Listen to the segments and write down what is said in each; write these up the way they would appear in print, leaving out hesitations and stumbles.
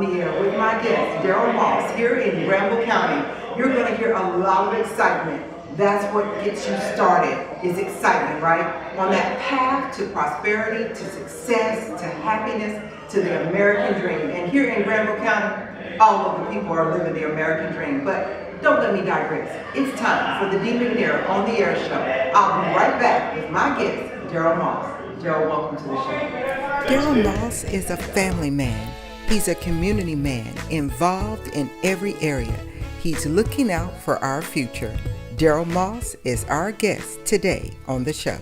on the air with my guest, Darryl Moss, here in Granville County. You're going to hear a lot of excitement. That's what gets you started, is excitement, right? On that path to prosperity, to success, to happiness, to the American dream. And here in Granville County, all of the people are living the American dream. But don't let me digress. It's time for the D. McNair on the Air show. I'll be right back with my guest, Darryl Moss. Darryl, welcome to the show. Darryl Moss is a family man. He's a community man involved in every area. He's looking out for our future. Darryl Moss is our guest today on the show.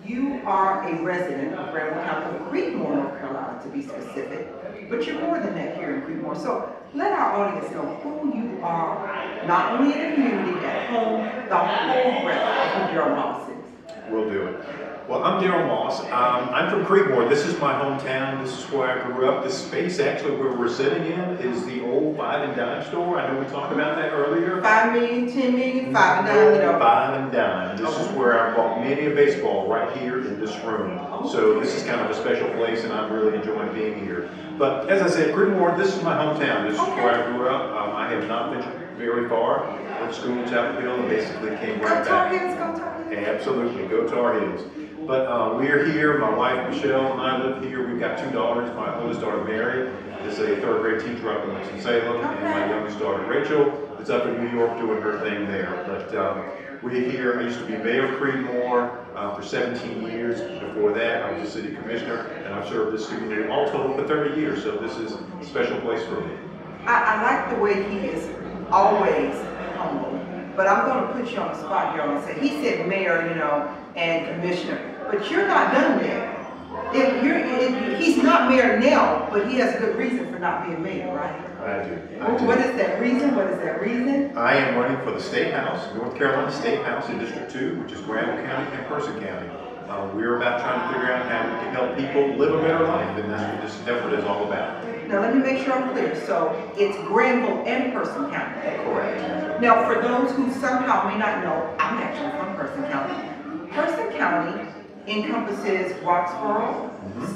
You are a resident of Granville County, Creekmore, North Carolina, to be specific, but you're more than that here in Creekmore. So let our audience know who you are, not only in the community, at home, the whole breadth of who Darryl Moss is. We'll do it. Well, I'm Darryl Moss. I'm from Creekmore. This is my hometown. This is where I grew up. This space, actually, where we're sitting in, is the old 5 and Dime store. I know we talked about that earlier. 5 million, 10 million, 5 and Dime, you know. 5 and Dime. This is where I bought many a baseball, right here in this room. So this is kind of a special place, and I'm really enjoying being here. But as I said, Creekmore, this is my hometown. This is where I grew up. I have not ventured very far. Went to school in Chapel Hill and basically came right back. Go Tar Heels, go Tar Heels. Absolutely, go Tar Heels. But we're here, my wife Michelle and I live here. We've got 2 daughters. My oldest daughter Mary is a 3rd grade teacher up in Winston-Salem, and my youngest daughter Rachel is up in New York doing her thing there. But we're here. I used to be mayor of Creekmore for 17 years. Before that, I was a city commissioner, and I've served this community all total for 30 years, so this is a special place for me. I like the way he is always humble, but I'm going to put you on the spot here and say, he said mayor, you know, and commissioner. But you're not done there. He's not mayor now, but he has a good reason for not being mayor, right? I do. What is that reason? What is that reason? I am running for the State House, North Carolina State House in District 2, which is Granville County and Person County. We're about trying to figure out how we can help people live a better life, and that's what this effort is all about. Now let me make sure I'm clear. So it's Granville and Person County. Correct. Now for those who somehow may not know, I'm actually from Person County. Person County encompasses Roxborough,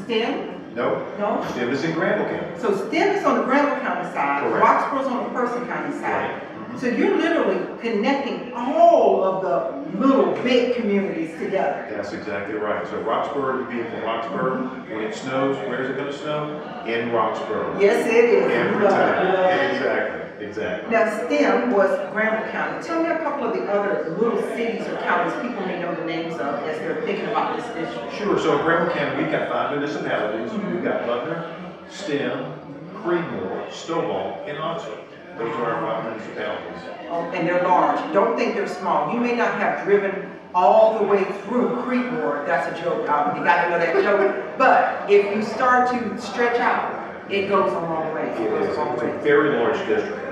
Stem. No. Stem is in Granville County. So Stem is on the Granville County side, Correct. Roxborough's on the Person County side. Right. So you're literally connecting all of the little big communities together. That's exactly right. So Roxborough would be from Roxborough. When it snows, where is it going to snow? In Roxborough. Yes, it is. Every time. Exactly. Now, Stem was Granville County. Tell me a couple of the other little cities or counties people may know the names of as they're thinking about this district. Sure. So in Granville County, we've got 5 municipalities. We've got Butner, Stem, Creekmore, Stovall, and Oxford. Those are our 5 municipalities. Oh, and they're large. Don't think they're small. You may not have driven all the way through Creekmore. That's a joke. You got to know that joke. But if you start to stretch out, it goes a long way. It's a very large district.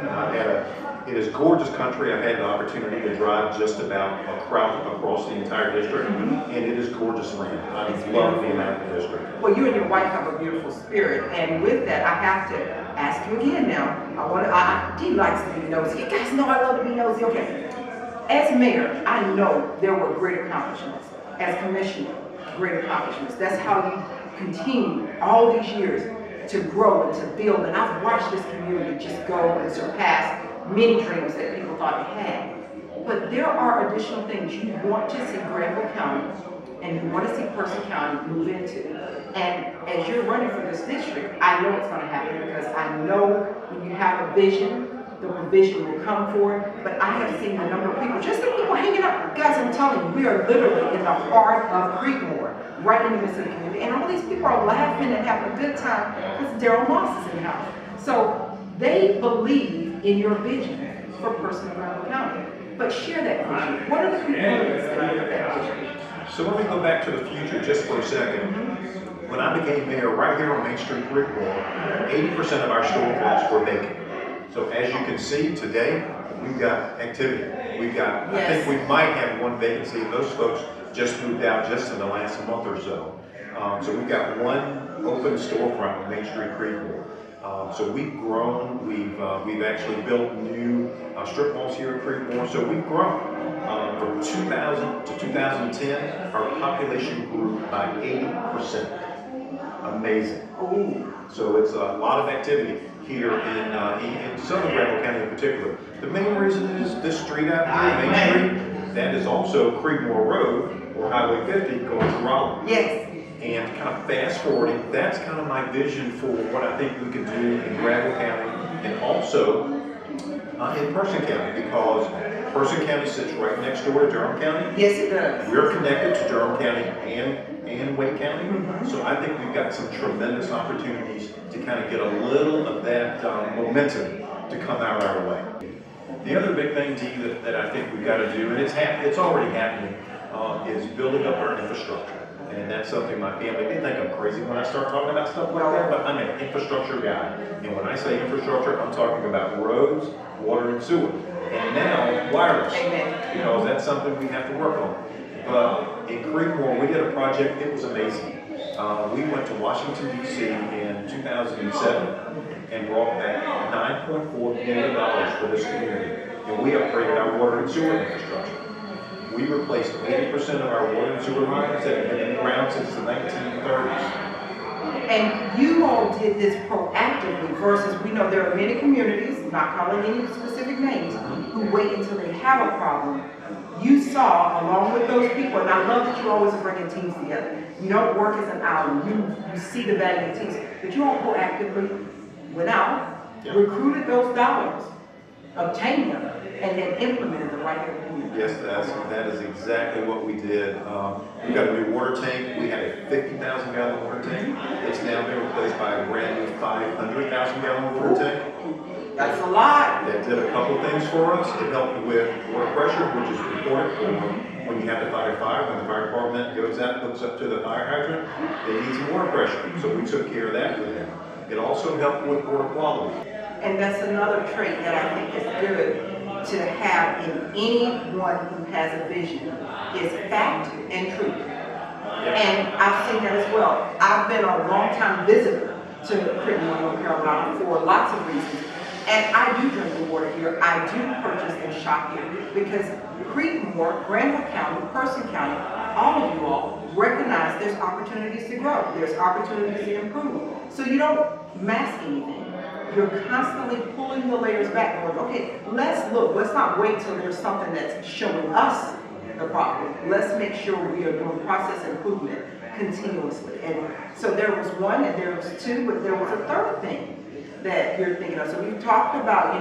It is gorgeous country. I've had the opportunity to drive just about across the entire district, and it is gorgeous land. I love being out in the district. Well, you and your wife have a beautiful spirit, and with that, I have to ask you again now. He likes to be nosy. You guys know I love to be nosy. Okay. As mayor, I know there were great accomplishments. As commissioner, great accomplishments. That's how you continue all these years to grow and to build. And I've watched this community just go and surpass many dreams that people thought they had. But there are additional things you want to see Granville County and you want to see Person County move into. And as you're running for this district, I know it's going to happen because I know when you have a vision, the provision will come for it. But I have seen a number of people, just the people hanging out. Guys, I'm telling you, we are literally in the heart of Creekmore, right in the midst of the community. And all these people are laughing and having a good time because Darryl Moss is in the house. So they believe in your vision for Person Granville County. But share that vision. What are the components that make up that vision? So let me go back to the future just for a second. When I became mayor right here on Main Street, Creekmore, 80% of our storefronts were vacant. So as you can see today, we've got activity. We've got, I think we might have 1 vacancy. Those folks just moved out just in the last month or so. So we've got 1 open storefront on Main Street, Creekmore. So we've grown. We've actually built new strip malls here at Creekmore. So we've grown. From 2000 to 2010, our population grew by 80%. amazing. Ooh. So it's a lot of activity here in Southern Granville County in particular. The main reason is this street out here, Main Street, that is also Creedmoor Road or Highway 50 going to Raleigh. Yes. And kind of fast forwarding, that's kind of my vision for what I think we can do in Granville County and also in Person County, because Person County sits right next door to Durham County. Yes, it does. We're connected to Durham County and Wake County. So I think we've got some tremendous opportunities to kind of get a little of that momentum to come out our way. The other big thing, Dee, that I think we've got to do, and it's already happening, is building up our infrastructure. And that's something my family, they think I'm crazy when I start talking about stuff like that, but I'm an infrastructure guy. And when I say infrastructure, I'm talking about roads, water, and sewer. And now, wireless. Amen. Because that's something we have to work on. But in Creedmoor, we did a project, it was amazing. We went to Washington, D.C. in 2007 and brought back $9.4 million for this community. And we upgraded our water and sewer infrastructure. We replaced 80% of our water and sewer lines that have been in the ground since the 1930s. And you all did this proactively versus we know there are many communities, not calling any specific names, who wait until they have a problem. You saw, along with those people, and I love that you always are bringing teams together. You don't work as an island. You see the value of teams. But you all proactively went out, recruited those dollars, obtained them, and then implemented them right here in the community. Yes, that is exactly what we did. We got a new water tank. We had a 50,000 gallon water tank. It's now been replaced by a brand new 500,000 gallon water tank. That's a lot. That did a couple things for us. It helped with water pressure, which is important for when you have to fight a fire. When the fire department goes out and hooks up to the fire hydrant, they need some water pressure. So we took care of that for them. It also helped with water quality. And that's another trait that I think is good to have in anyone who has a vision is fact and truth. And I've seen that as well. I've been a long-time visitor to Creedmoor, North Carolina for lots of reasons. And I do drink the water here. I do purchase and shop here because Creedmoor, Granville County, Person County, all of you all recognize there's opportunities to grow. There's opportunities to improve. So you don't mask anything. You're constantly pulling the layers back going, okay, let's look. Let's not wait till there's something that's showing us the problem. Let's make sure we are doing process improvement continuously. And so there was one and there was two, but there was a third thing that you're thinking of. So we've talked about,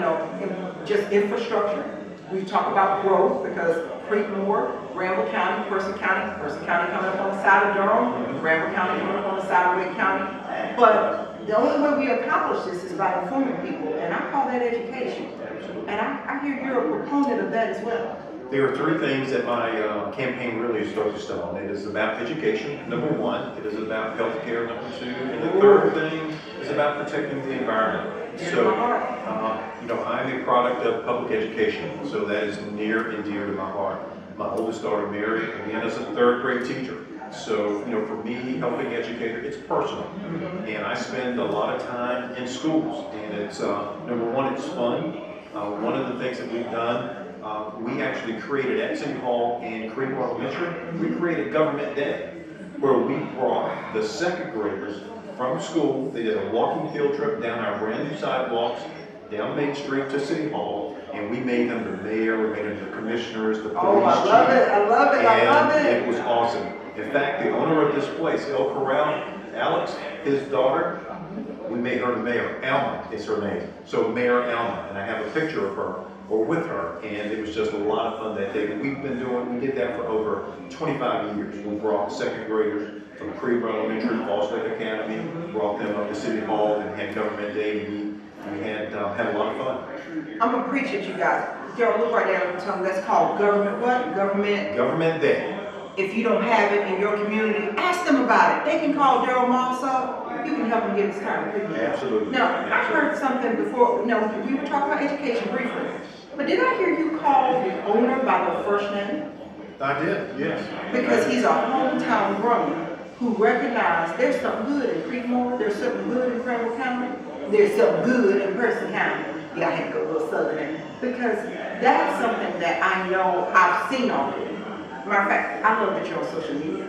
just infrastructure. We've talked about growth because Creedmoor, Granville County, Person County coming up on the side of Durham, Granville County coming up on the side of Wake County. But the only way we accomplish this is by informing people, and I call that education. And I hear you're a proponent of that as well. There are three things that my campaign really is focused on. It is about education, number one. It is about healthcare, number two. And the third thing is about protecting the environment. So, I'm a product of public education, so that is near and dear to my heart. My oldest daughter, Mary, again, is a third grade teacher. So, for me, helping educate her, it's personal. And I spend a lot of time in schools. And it's, number one, it's fun. One of the things that we've done, we actually created at City Hall in Creedmoor Elementary, we created Government Day, where we brought the second graders from school. They did a walking field trip down our brand new sidewalks, down Main Street to City Hall, and we made them the mayor, we made them the commissioners, the police chief. Oh, I love it, I love it, I love it. It was awesome. In fact, the owner of this place, El Corral, Alex, his daughter, we made her the mayor. Alma is her name. So Mayor Alma, and I have a picture of her or with her, and it was just a lot of fun that day. And we did that for over 25 years. We brought second graders from Creedmoor Elementary, Falls Lake Academy, brought them up to City Hall and had Government Day, and we had a lot of fun. I'm gonna preach at you guys. Darryl, look right there and tell them that's called government what? Government Day. If you don't have it in your community, ask them about it. They can call Darryl Moss up. You can help them get started. Absolutely. Now, I heard something before. We were talking about education briefly. But did I hear you call the owner by their first name? I did, yes. Because he's a hometown grown who recognized there's something good in Creedmoor, there's something good in Granville County, there's something good in Person County. Yeah, I had to go a little southern. Because that's something that I know I've seen already. Matter of fact, I love that you're on social media.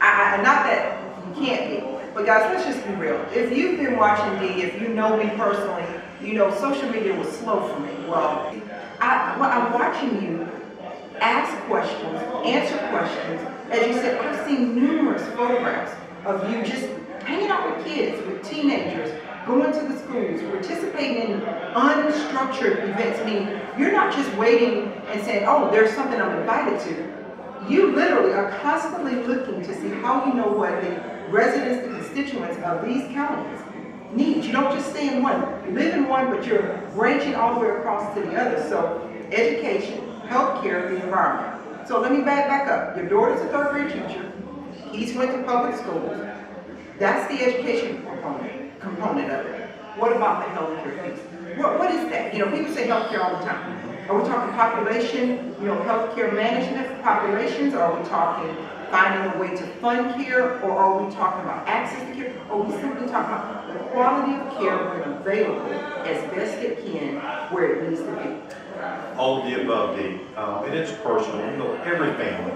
Not that you can't be, But guys, let's just be real. If you've been watching D, if you know me personally, you know social media was slow for me. Well, I'm watching you ask questions, answer questions. As you said, I've seen numerous photographs of you just hanging out with kids, with teenagers, going to the schools, participating in unstructured events. I mean, you're not just waiting and saying, oh, there's something I'm invited to. You literally are constantly looking to see how you know what the residents, the constituents of these counties need. You don't just stay in one. You live in one, but you're branching all the way across to the other. So education, healthcare, the environment. So let me back up. Your daughter's a third grade teacher. He's went to public schools. That's the education component of it. What about the healthcare piece? What is that? You know, people say healthcare all the time. Are we talking population, you know, healthcare management for populations? Or are we talking finding a way to fund care? Or are we talking about access to care? Or are we simply talking about the quality of care being available as best it can where it needs to be? All of the above, Dee. And it's personal. You know, every family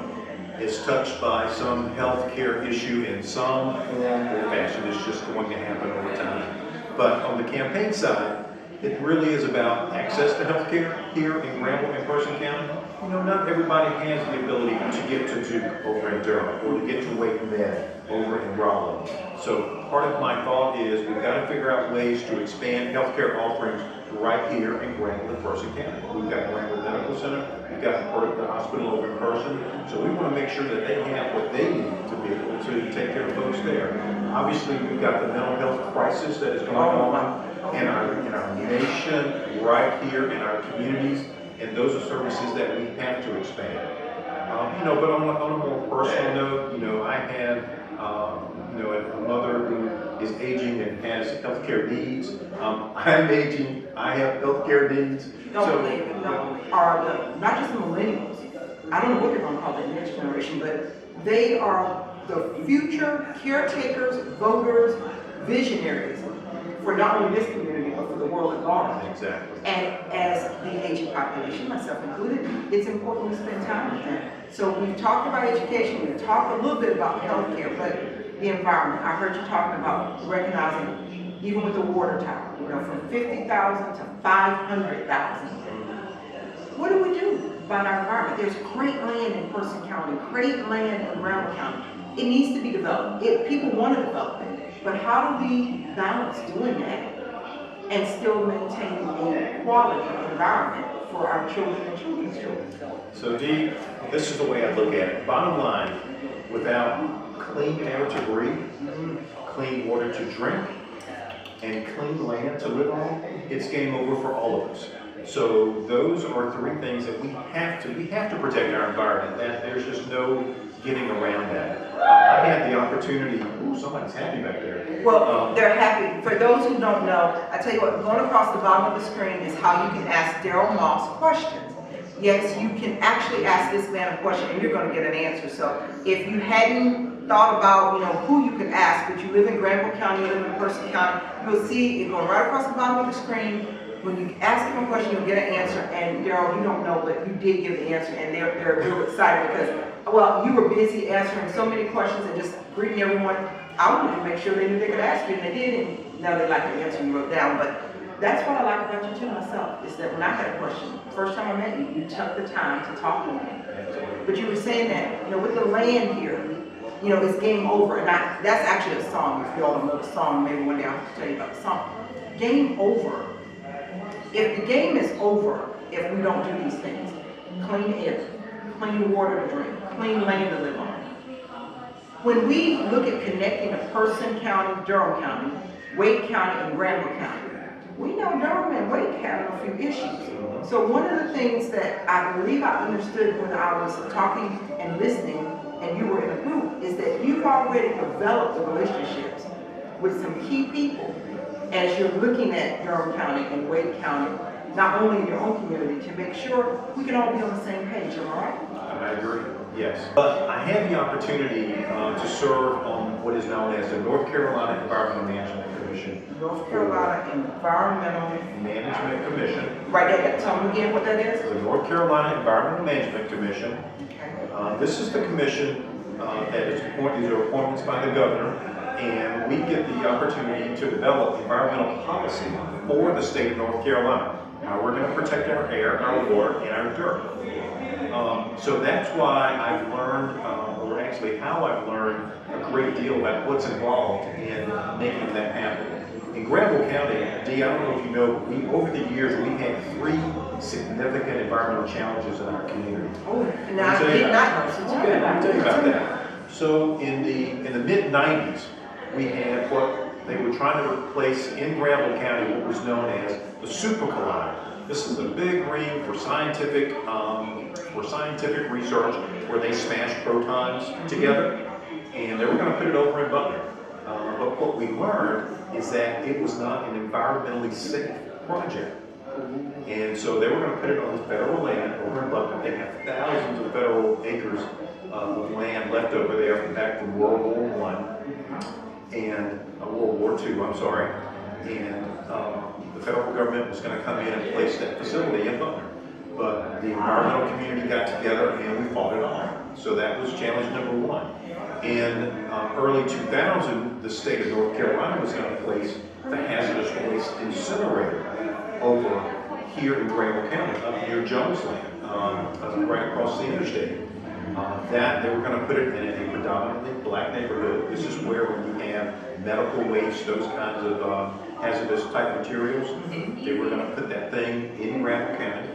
is touched by some health care issue in some form or fashion. It's just going to happen over time. But on the campaign side, it really is about access to health care here in Granville and Person County. You know, not everybody has the ability to get to Duke over in Durham or to get to Wake Med over in Raleigh. So part of my thought is we've got to figure out ways to expand healthcare offerings right here in Granville and Person County. We've got Granville Medical Center, we've got the hospital over in Person, so we want to make sure that they have what they need to be able to take care of folks there. Obviously, we've got the mental health crisis that is going on in our nation, right here in our communities, and those are services that we have to expand. You know, but on a more personal note, you know, I have you know, a mother who is aging and has healthcare needs. I'm aging, I have healthcare needs. Don't believe it, no. Are not just the millennials, I don't know what they're going to call the next generation, but they are the future caretakers, voters, visionaries for not only this community, but for the world at large. Exactly. And as the aging population, myself included, it's important to spend time with them. So we've talked about education, we've talked a little bit about healthcare, but the environment. I heard you talking about recognizing, even with the water tower, you know, from 50,000 to 500,000. What do we do about our environment? There's great land in Person County, great land in Granville County. It needs to be developed. People want to develop it, but how do we balance doing that and still maintain a quality environment for our children and children's children? So Dee, this is the way I look at it. Bottom line, without clean air to breathe, clean water to drink, and clean land to live on, it's game over for all of us. So those are three things that we have to protect our environment. That there's just no getting around that. I had the opportunity, ooh, somebody's happy back there. Well, they're happy. For those who don't know, I tell you what, going across the bottom of the screen is how you can ask Darryl Moss questions. Yes, you can actually ask this man a question and you're going to get an answer. So if you hadn't thought about, you know, who you could ask, but you live in Granville County, you live in Person County, you'll see it going right across the bottom of the screen. When you ask him a question, you'll get an answer. And Darryl, you don't know, but you did give the answer, and they're real excited because, well, you were busy answering so many questions and just greeting everyone. I wanted to make sure they knew they could ask you, and they did, and now they like the answer you wrote down. But that's what I like about you too myself, is that when I had a question, first time I met you, you took the time to talk to me. But you were saying that, you know, with the land here, you know, it's game over. And that's actually a song. If you all don't know the song, maybe one day I'll have to tell you about the song. Game over. If the game is over, if we don't do these things, clean air, clean water to drink, clean land to live on. When we look at connecting a Person County, Durham County, Wake County, and Granville County, we know Durham and Wake have a few issues. So one of the things that I believe I understood when I was talking and listening, and you were in a group, is that you've already developed the relationships with some key people as you're looking at Durham County and Wake County, not only in your own community, to make sure we can all be on the same page, am I right? I agree, yes. But I had the opportunity to serve on what is known as the North Carolina Environmental Management Commission. North Carolina Environmental Management Commission. Right there, tell me again what that is. The North Carolina Environmental Management Commission. Okay. This is the commission that is appointed, these are appointments by the governor, and we get the opportunity to develop environmental policy for the state of North Carolina. How we're going to protect our air, our water, and our dirt. So that's why I've learned, or actually how I've learned a great deal about what's involved in making that happen. In Granville County, Dee, I don't know if you know, but over the years we had 3 significant environmental challenges in our community. Oh, now I did not know. So Okay, let me tell you about that. So in the mid-90s, we had what they were trying to replace in Granville County what was known as the Super Collider. This is a big ring for scientific research where they smash protons together, and they were going to put it over in Butler. But what we learned is that it was not an environmentally safe project. And so they were going to put it on federal land over in Butler. They have thousands of federal acres of land left over there from back from World War I and World War II, I'm sorry. And the federal government was going to come in and place that facility in Butler. But the environmental community got together and we fought it off. So that was challenge number 1. In early 2000, the state of North Carolina was going to place the hazardous waste incinerator over here in Granville County, up near Jonesland, right across the interstate. That they were going to put it in a predominantly black neighborhood. This is where when you have medical waste, those kinds of hazardous type materials, they were going to put that thing in Granville County.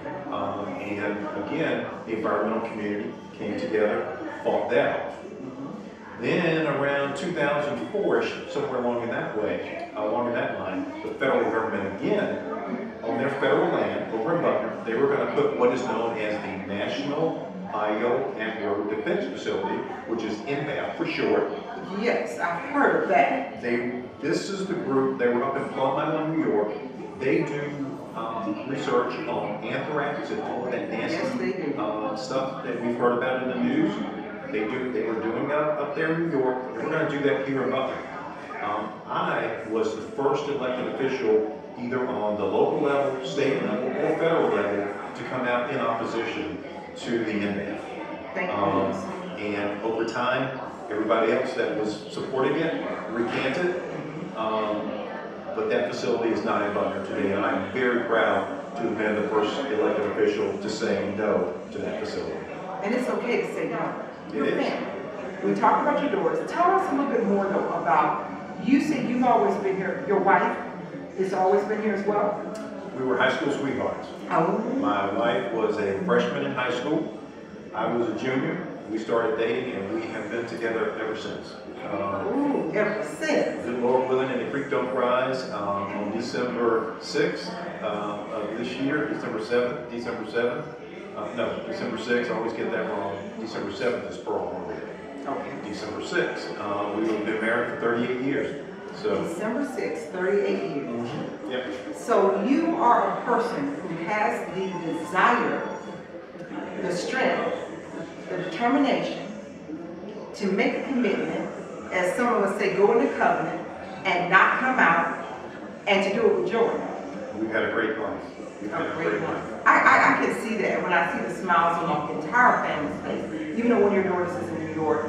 And again, the environmental community came together, fought that off. Then around 2004-ish, somewhere along in that line, the federal government again, on their federal land over in Butler, they were going to put what is known as the National Bio-Agro Defense Facility, which is NBAF for short. Yes, I've heard of that. This is the group, they were up in Plum Island, New York. They do research on anthrax and all of that nasty stuff that we've heard about in the news. They were doing that up there in New York. They were going to do that here in Butler. I was the first elected official, either on the local level, state level, or federal level, to come out in opposition to the NBAF. Thank you. And over time, everybody else that was supporting it recanted. But that facility is not in Butler today, and I'm very proud to have been the first elected official to say no to that facility. And it's okay to say no. It is. We talked about your daughters. Tell us a little bit more though about, you said you've always been here, your wife has always been here as well? We were high school sweethearts. Oh. My wife was a freshman in high school. I was a junior. We started dating and we have been together ever since. Ever since. Good Lord willing and the creek don't rise. On December 6th of this year, December 6th, I always get that wrong. December 7th is Pearl Harbor Day. Okay. December 6th. We have been married for 38 years. So December 6th, 38 years. Mm-hmm. Yep. So you are a person who has the desire, the strength, the determination to make a commitment, as some of us say, go in the covenant and not come out, and to do it with joy. We've had a great life. We've had a great life. I can see that when I see the smiles on the entire family's face, even though one of your daughters is in New York.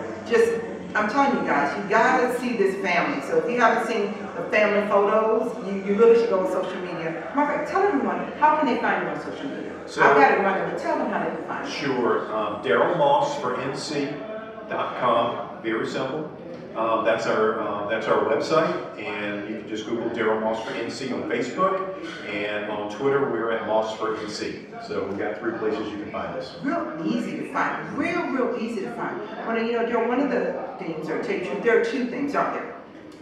I'm telling you guys, you gotta see this family. So if you haven't seen the family photos, you really should go on social media. Margaret, tell everyone, how can they find you on social media? So, I've got it running, but tell them how they can find you. Sure. Darryl Moss for NC.com. Very simple. That's our website, and you can just Google Darryl Moss for NC on Facebook, and on Twitter we're at Moss for NC. So we've got 3 places you can find us. Real easy to find. Real easy to find. Joe, one of the things, or tell you the truth, there are 2 things, aren't there?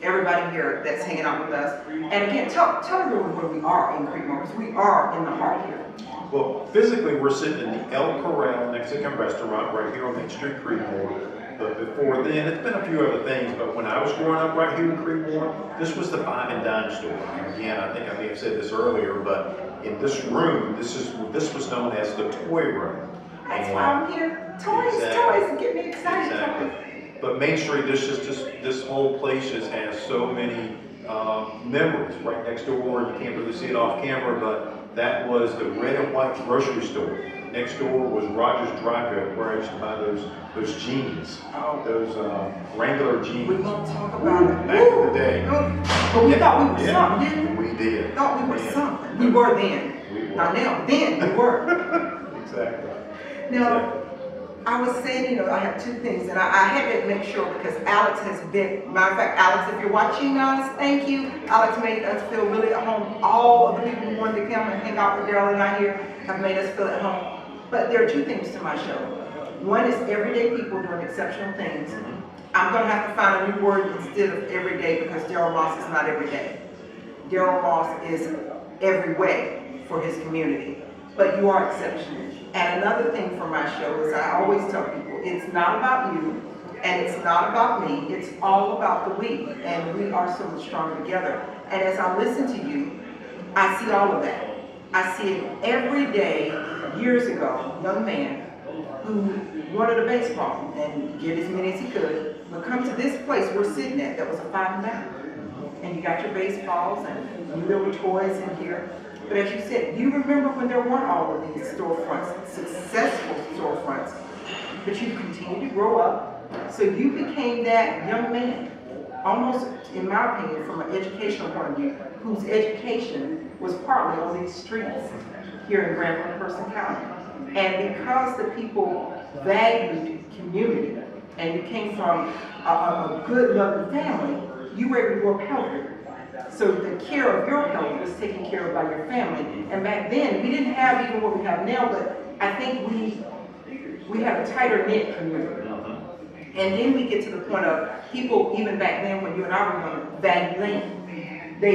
Everybody here that's hanging out with us. And again, tell everyone where we are in Creekmore, because we are in the heart here. Well, physically we're sitting in the El Corral Mexican restaurant right here on Main Street, Creekmore. But before then, it's been a few other things, but when I was growing up right here in Creekmore, this was the Five and Dime store. And again, I think I may have said this earlier, but in this room, this was known as the toy room. That's why I'm here. Toys get me excited. Exactly. But Main Street, this whole place just has so many memories. Right next door, you can't really see it off camera, but that was the red and white grocery store. Next door was Rogers Dry Goods, where I used to buy those jeans, those Wrangler jeans. We won't talk about it. Back in the day. But we thought we were something, didn't we? We did. Thought we were something. We were then. Not now. Then we were. Exactly. Now, I was saying, I have two things, and I had to make sure because Alex has been, matter of fact, Alex, if you're watching us, thank you. Alex made us feel really at home. All of the people who wanted to come and hang out with Darryl and I here have made us feel at home. But there are two things to my show. One is everyday people doing exceptional things. I'm going to have to find a new word instead of everyday because Darryl Moss is not everyday. Darryl Moss is every way for his community. But you are exceptional. And another thing for my show is I always tell people, it's not about you and it's not about me. It's all about the we. And we are so much stronger together. And as I listen to you, I see all of that. I see an everyday, years ago, young man who wanted a baseball and get as many as he could, but come to this place we're sitting at that was a 5-and-out. And you got your baseballs and little toys in here. But as you said, you remember when there weren't all of these storefronts, successful storefronts, but you continued to grow up. So you became that young man, almost, in my opinion, from an educational point of view, whose education was partly on these streets here in Grambling-Person County. And because the people valued community, and you came from a good, loving family, you were able to grow up healthy. So the care of your health was taken care of by your family. And back then, we didn't have even what we have now, but I think we had a tighter knit community. And then we get to the point of people, even back then when you and I were young, value land. We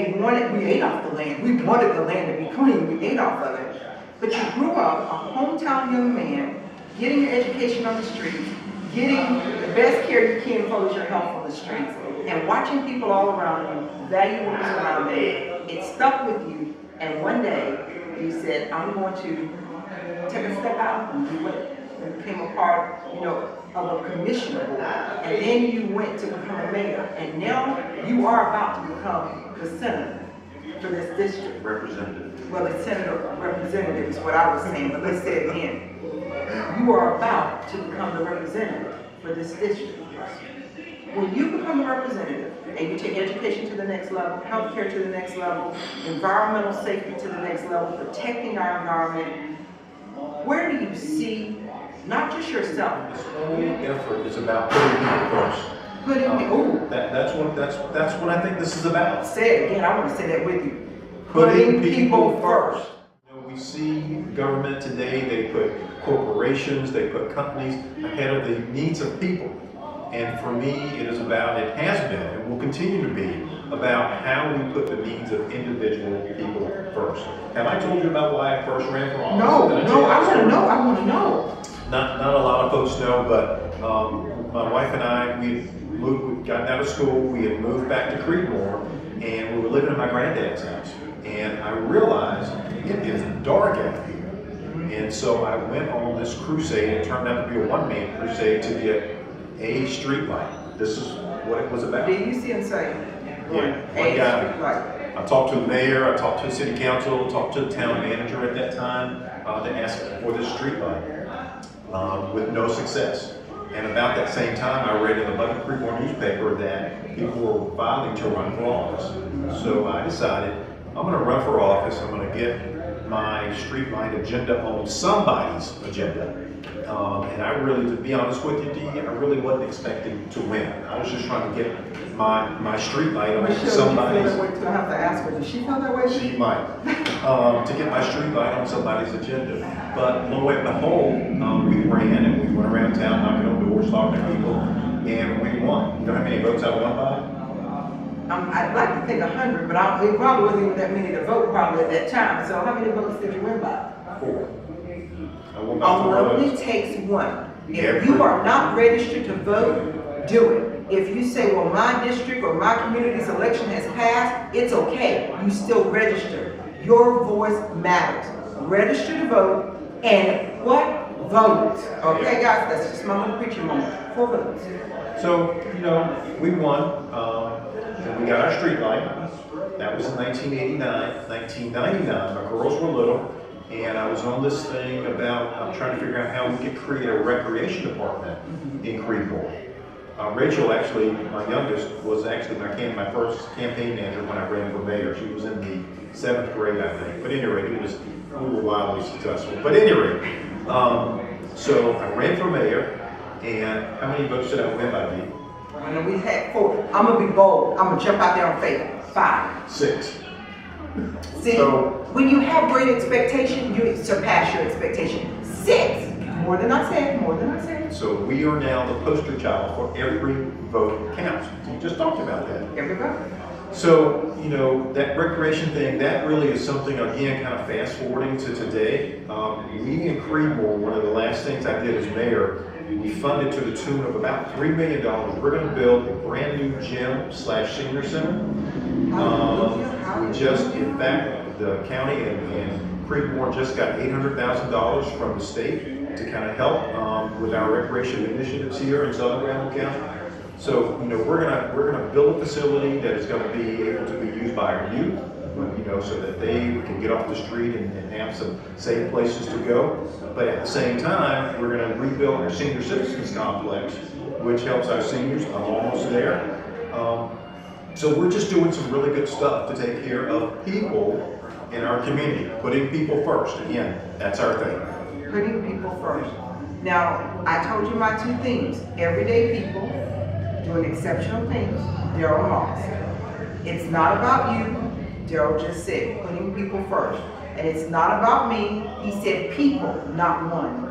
ate off the land. We wanted the land to be clean. We ate off of it. But you grew up a hometown young man, getting your education on the streets, getting the best care you can for your health on the streets, and watching people all around you value what was around them. It stuck with you, and one day you said, I'm going to take a step out and do it. And became a part, of a commissioner board. And then you went to become a mayor, and now you are about to become the senator for this district. Representative. Well, the senator representative is what I was saying, but let's say it again. You are about to become the representative for this district. When you become a representative and you take education to the next level, healthcare to the next level, environmental safety to the next level, protecting our environment, where do you see, not just yourself? This whole effort is about putting people first. That's what I think this is about. Say it again, I want to say that with you. Putting people first. We see government today, they put corporations, they put companies ahead of the needs of people. And for me, it has been, and will continue to be, about how we put the needs of individual people first. Have I told you about why I first ran for office? No, I want to know. Not a lot of folks know, but my wife and I, we'd gotten out of school, we had moved back to Creedmoor, and we were living in my granddad's house. And I realized it is dark out here. And so I went on this crusade. It turned out to be a one-man crusade to get a street light. This is what it was about. DUC One guy. I talked to the mayor, I talked to the city council, talked to the town manager at that time to ask for this street light with no success. And about that same time, I read in the Bucket Creekmore newspaper that people were filing to run for office. So I decided I'm going to run for office. I'm going to get my streetlight agenda on somebody's agenda. And I really, to be honest with you, Dee, I really wasn't expecting to win. I was just trying to get my streetlight on somebody's. I have to ask her. Does she feel that way? She might. To get my streetlight on somebody's agenda. But lo and behold, we ran and we went around town knocking on doors, talking to people, and we won. You know how many votes I won by? I'd like to think 100, but it probably wasn't even that many to vote probably at that time. So how many votes did you win by? 4. I won by 4 votes. Only takes one. If you are not registered to vote, do it. If you say, well, my district or my community's election has passed, it's okay. You still register. Your voice matters. Register to vote, and what? Vote. Okay, guys, that's just my little preaching moment. 4 votes. So, we won. And we got our street light. That was in 1989. 1999, my girls were little, and I was on this thing about, I'm trying to figure out how we could create a recreation department in Creedmoor. Rachel, actually, my youngest, was actually my first campaign manager when I ran for mayor. She was in the 7th grade, I think. But at any rate, we were wildly successful. But at any rate, so I ran for mayor, and how many votes did I win by, Dee? And we had 4. I'm gonna be bold. I'm gonna jump out there on faith. 5. 6. See, when you have great expectation, you surpass your expectation. 6. More than I said. More than I said. So we are now the poster child for every vote counts. You just talked about that. Every vote. So, you know, that recreation thing, that really is something, again, kind of fast forwarding to today. We in Creedmoor, one of the last things I did as mayor, we funded to the tune of about $3 million. We're going to build a brand new gym/senior center. We just, in fact, the county and Creedmoor just got $800,000 from the state to kind of help with our recreation initiatives here in Southern Randall County. So, you know, we're gonna build a facility that is going to be able to be used by our youth, you know, so that they can get off the street and have some safe places to go. But at the same time, we're going to rebuild our senior citizens complex, which helps our seniors. I'm almost there. So we're just doing some really good stuff to take care of people in our community, putting people first. Again, that's our thing. Putting people first. Now, I told you my 2 themes. Everyday people doing exceptional things. Darryl Moss. It's not about you. Darryl just said, putting people first. And it's not about me. He said people, not one.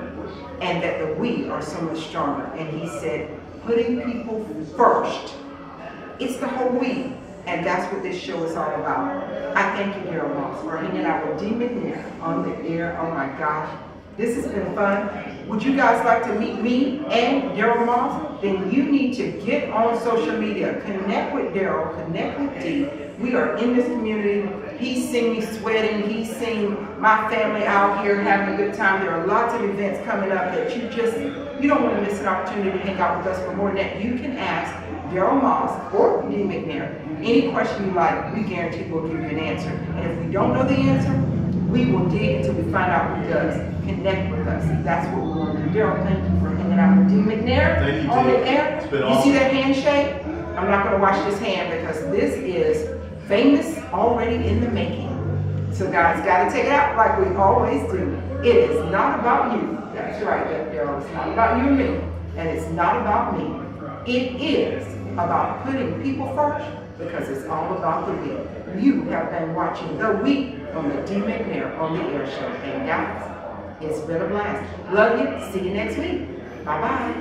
And that the we are so much stronger. And he said, putting people first. It's the whole we. And that's what this show is all about. I thank you, Darryl Moss, for hanging out with Dee McNair on the air. Oh my gosh. This has been fun. Would you guys like to meet me and Darryl Moss? Then you need to get on social media. Connect with Darryl, connect with Dee. We are in this community. He's seen me sweating. He's seen my family out here having a good time. There are lots of events coming up that you don't want to miss an opportunity to hang out with us. But more than that, you can ask Darryl Moss or Dee McNair any question you like. We guarantee we'll give you an answer. And if we don't know the answer, we will dig until we find out who does. Connect with us. That's what we want to do. Darryl, thank you for hanging out with Dee McNair. Thank you, on the Dee. air. It's been You awesome. see that handshake? I'm not going to wash this hand because this is famous already in the making. So guys, got to take it out like we always do. It is not about you. That's right, Darryl. It's not about you and me. And it's not about me. It is about putting people first because it's all about the we. You have been watching The We on the Dee McNair on the Air Show. And guys, it's been a blast. Love you. See you next week. Bye-bye.